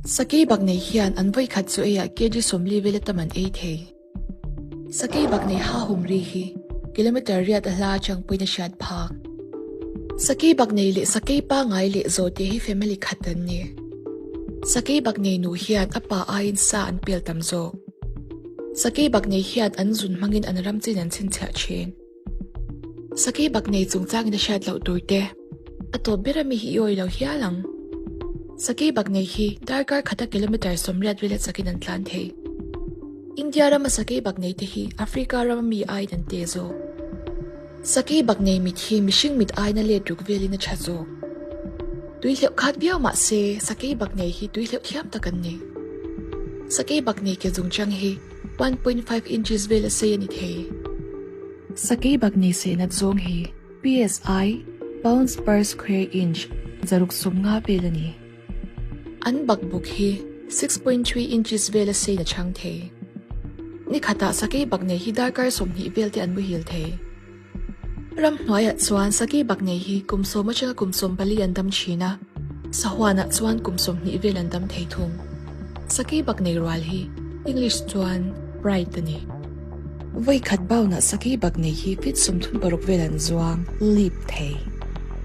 Sakeibaknei hian an voi khat chu eya keji somli vele taman ei thei. Sakeibaknei ha humri hi kilometer riat hla chang puina shat phak. Sakeibaknei le Sakeipa-ngai le zote hi family khatan ni. Sakeibaknei nu hian apa ain sa an pel tamzo. Sakeibaknei hian an zun mangin an ramchin an chin cha chen. Sakeibaknei chungchang na shat lo turte. Ato berami hi oi lo hialang. Sakeibaknei hi darkar khata kilometer somriat vile sakin an tlan thei. India rama Sakeibaknei te hi Africa rama mi ai nan tezo. Sakeibaknei mit hi mishing mit ai na le duk veli na chazo. Tuilheu khat biao ma se Sakeibaknei hi tuilheu khiam takan ni. Sakeibaknei ke zungchang hi 1.5 inches vela se ni thei. Sakeibaknei se na zong hi PSI pounds per square inch zaruk som nga velani. An bakbuk hi 6.3 inches vela se na chang thei. Ni khata Sakeibaknei hi darkar som hi velte an buhil thei. Ram hnuaiah chuan Sakeibaknei hi kumsom atanga kumsom pali an dam china. Sahuana chuan kumsom ni vel an dam thei thung. Sakeibaknei rual hi English chuan bright ani. Voi khat bauna Sakeibaknei hi fit sum thun paruk velan zuang lip thei.